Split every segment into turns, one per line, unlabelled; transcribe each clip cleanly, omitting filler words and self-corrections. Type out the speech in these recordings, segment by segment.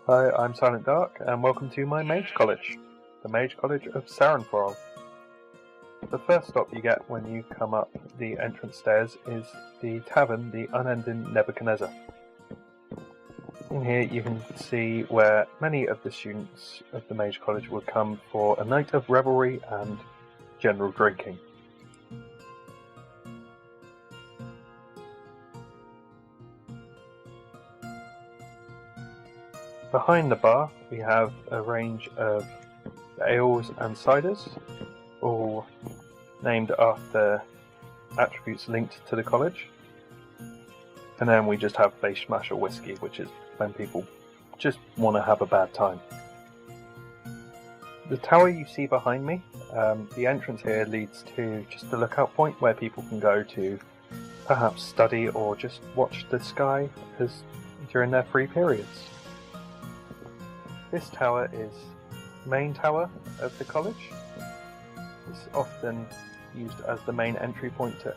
Hi, I'm Silent Dark, and welcome to my Mage College, the Mage College of Saranthral. The first stop you get when you come up the entrance stairs is the tavern, the Unending Nebuchadnezzar. In here you can see where many of the students of the Mage College would come for a night of revelry and general drinking. Behind the bar we have a range of ales and ciders, all named after attributes linked to the college. And then we just have base smash or whiskey, which is when people just want to have a bad time. The tower you see behind me, the entrance here leads to just a lookout point where people can go to perhaps study or just watch the sky during their free periods. This tower is the main tower of the college. It's often used as the main entry point to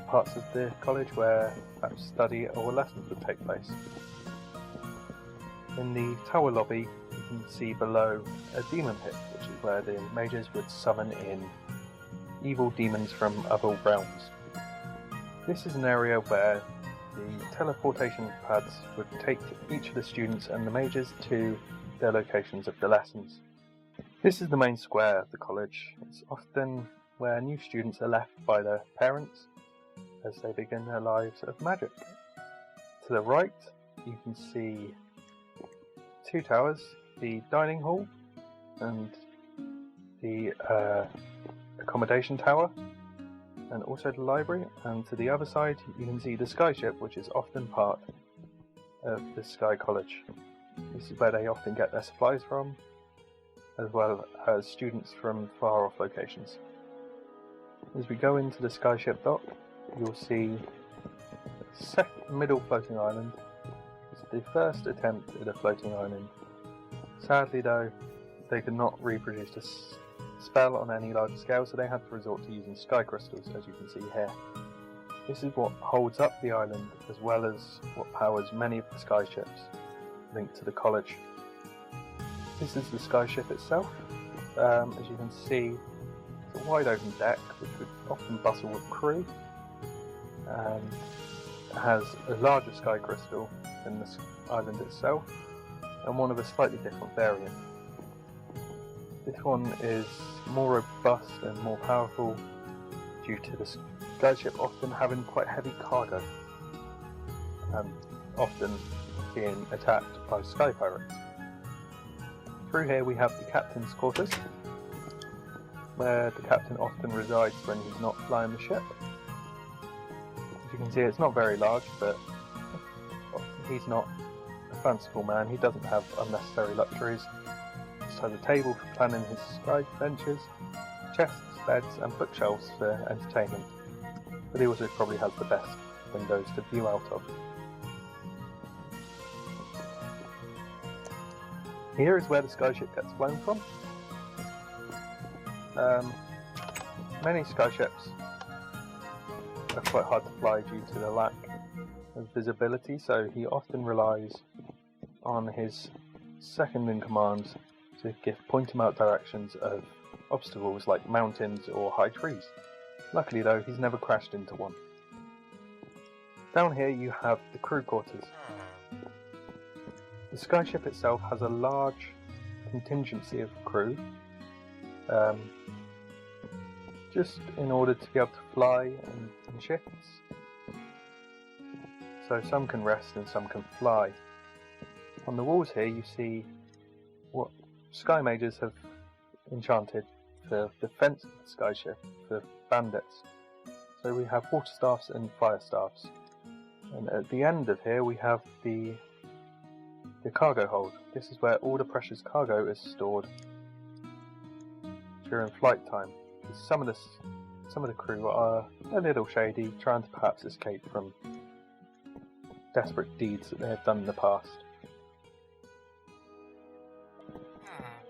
parts of the college where perhaps study or lessons would take place. In the tower lobby you can see below a demon pit, which is where the mages would summon in evil demons from other realms. This is an area where the teleportation pads would take each of the students and the mages to their locations of the lessons. This is the main square of the college. It's often where new students are left by their parents as they begin their lives of magic. To the right you can see two towers, the dining hall and the accommodation tower, and also the library, and to the other side you can see the skyship, which is often part of the Sky College. This is where they often get their supplies from, as well as students from far off locations. As we go into the skyship dock, you'll see the middle floating island. It's the first attempt at a floating island. Sadly though, they could not reproduce a spell on any larger scale, so they had to resort to using sky crystals, as you can see here. This is what holds up the island, as well as what powers many of the skyships linked to the college. This is the skyship itself. As you can see, it's a wide open deck which would often bustle with crew, and it has a larger sky crystal than the island itself, and one of a slightly different variant. This one is more robust and more powerful due to the skyship often having quite heavy cargo, and often being attacked by sky pirates. Through here we have the captain's quarters, where the captain often resides when he's not flying the ship. As you can see, it's not very large, but he's not a fanciful man. He doesn't have unnecessary luxuries. He just has a table for planning his sky adventures, chests, beds and bookshelves for entertainment, but he also probably has the best windows to view out of. Here is where the skyship gets flown from. Many skyships are quite hard to fly due to the lack of visibility, so he often relies on his second in command to point him out directions of obstacles like mountains or high trees. Luckily though, he's never crashed into one. Down here you have the crew quarters. The skyship itself has a large contingency of crew, just in order to be able to fly in shifts. So some can rest and some can fly. On the walls here you see what sky mages have enchanted for defense of the skyship, for bandits. So we have water staffs and fire staffs. And at the end of here we have the cargo hold. This is where all the precious cargo is stored during flight time. Some of the crew are a little shady, trying to perhaps escape from desperate deeds that they have done in the past.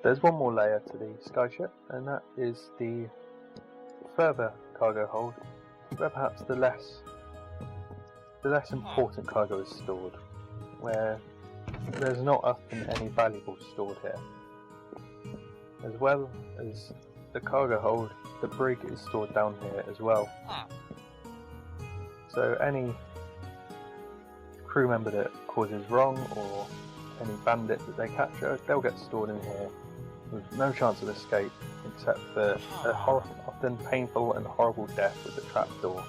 There's one more layer to the skyship, and that is the further cargo hold, where perhaps the less important cargo is stored, where there's not often any valuables stored here. As well as the cargo hold, the brig is stored down here as well. So any crew member that causes wrong or any bandit that they capture, they'll get stored in here with no chance of escape except for a often painful and horrible death with the trapdoor.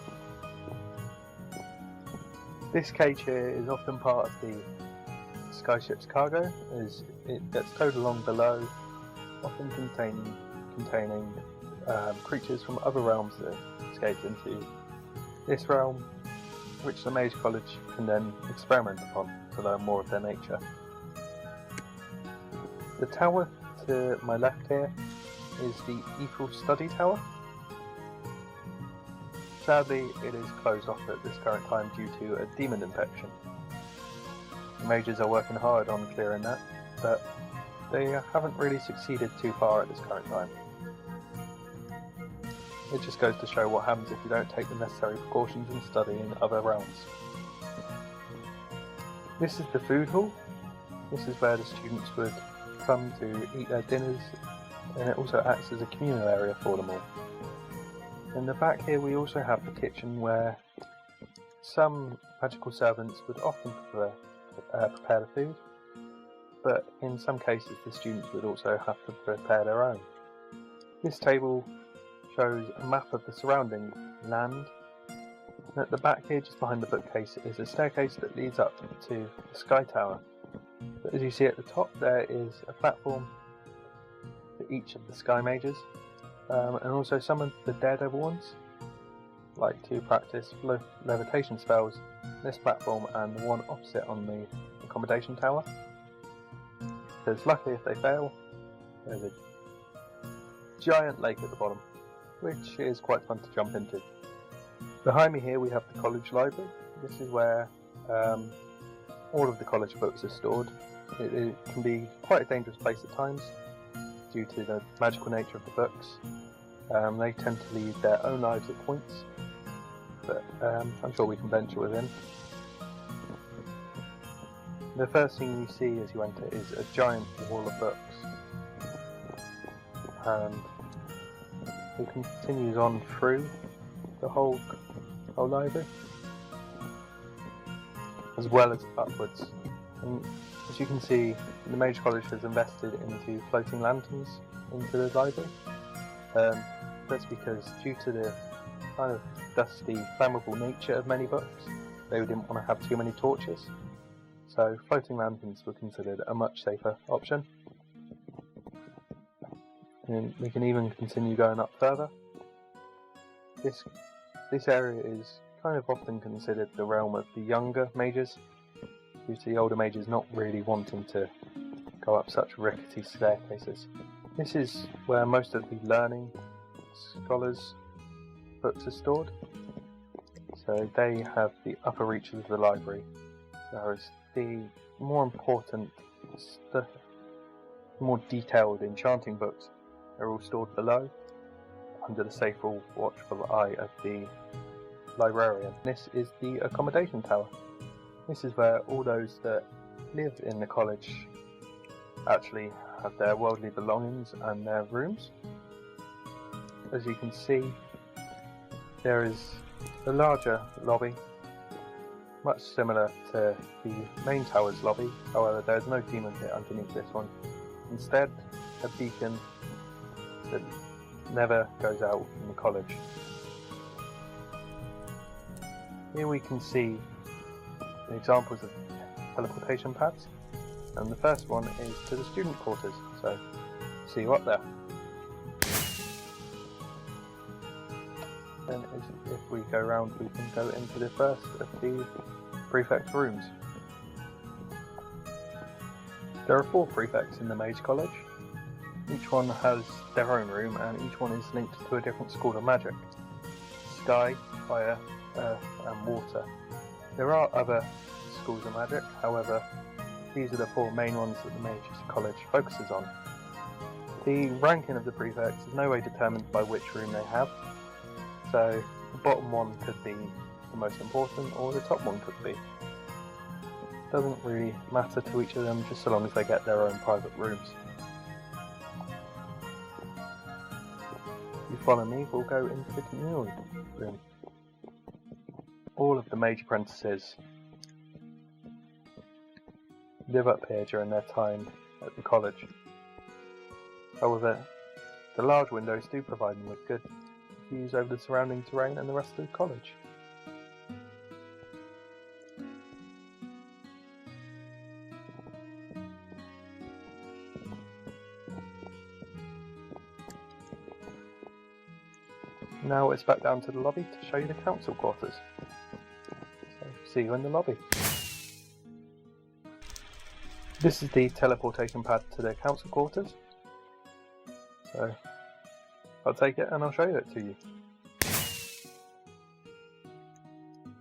This cage here is often part of the skyship's cargo, as it gets towed along below, often containing creatures from other realms that escape into this realm, which the Mage College can then experiment upon to learn more of their nature. The tower to my left here is the Ethereal Study Tower. Sadly, it is closed off at this current time due to a demon infection. The mages are working hard on clearing that, but they haven't really succeeded too far at this current time. It just goes to show what happens if you don't take the necessary precautions and study in other realms. This is the food hall. This is where the students would come to eat their dinners, and it also acts as a communal area for them all. In the back here we also have the kitchen, where some magical servants would often prepare the food, but in some cases the students would also have to prepare their own. This table shows a map of the surrounding land, and at the back here, just behind the bookcase, is a staircase that leads up to the Sky Tower. But as you see at the top, there is a platform for each of the Sky Mages, and also some of the Daredevil ones like to practice levitation spells, this platform and the one opposite on the accommodation tower. Because luckily if they fail, there's a giant lake at the bottom, which is quite fun to jump into. Behind me here we have the college library. This is where all of the college books are stored. It can be quite a dangerous place at times due to the magical nature of the books. They tend to lead their own lives at points, but I'm sure we can venture within. The first thing you see as you enter is a giant wall of books, and it continues on through the whole library, as well as upwards. And as you can see, the Mage College has invested into floating lanterns into the library. That's because due to the kind of dusty, flammable nature of many books, they didn't want to have too many torches. So floating lanterns were considered a much safer option. And we can even continue going up further. This area is kind of often considered the realm of the younger mages, due to the older mages not really wanting to go up such rickety staircases. This is where most of the learning scholars' books are stored, so they have the upper reaches of the library, whereas the more important, more detailed enchanting books are all stored below, under the safe, watchful eye of the librarian. This is the accommodation tower. This is where all those that live in the college actually have their worldly belongings and their rooms. As you can see, there is a larger lobby, much similar to the main tower's lobby. However, there is no demon pit underneath this one. Instead, a beacon that never goes out from the college. Here we can see the examples of teleportation pads, and the first one is to the student quarters, so see you up there. Then if we go around, we can go into the first of the prefect's rooms. There are 4 prefects in the Mage College. Each one has their own room, and each one is linked to a different school of magic: sky, fire, earth and water. There are other schools of magic, however these are the 4 main ones that the Mage College focuses on. The ranking of the prefects is no way determined by which room they have, so the bottom one could be the most important, or the top one could be. doesn't really matter to each of them, just so long as they get their own private rooms. If you follow me, we'll go into the communal room. All of the mage apprentices live up here during their time at the college. However, the large windows do provide them with good views over the surrounding terrain and the rest of the college. Now it's back down to the lobby to show you the council quarters. So, see you in the lobby. This is the teleportation pad to the council quarters. So, I'll take it and I'll show it to you.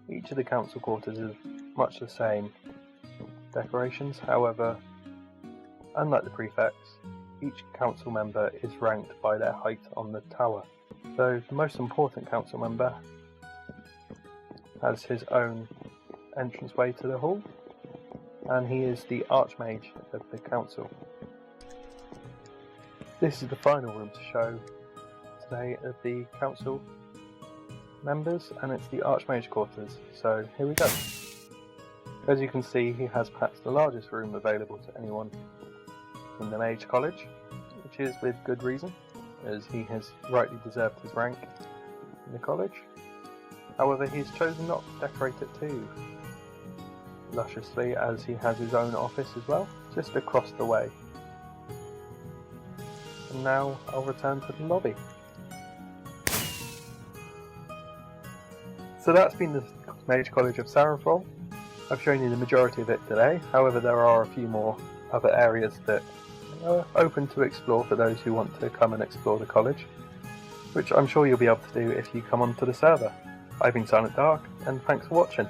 Each of the council quarters is much the same decorations, however, unlike the prefects, each council member is ranked by their height on the tower. So the most important council member has his own entranceway to the hall, and he is the Archmage of the council. This is the final room to show today of the council members, and it's the Archmage quarters, so here we go. As you can see, he has perhaps the largest room available to anyone in the Mage College, which is with good reason, as he has rightly deserved his rank in the college. However, he has chosen not to decorate it too lusciously, as he has his own office as well, just across the way. And now I'll return to the lobby. So that's been the Mage College of Saranthral. I've shown you the majority of it today, however there are a few more other areas that are open to explore for those who want to come and explore the college, which I'm sure you'll be able to do if you come onto the server. I've been Silent Dark, and thanks for watching.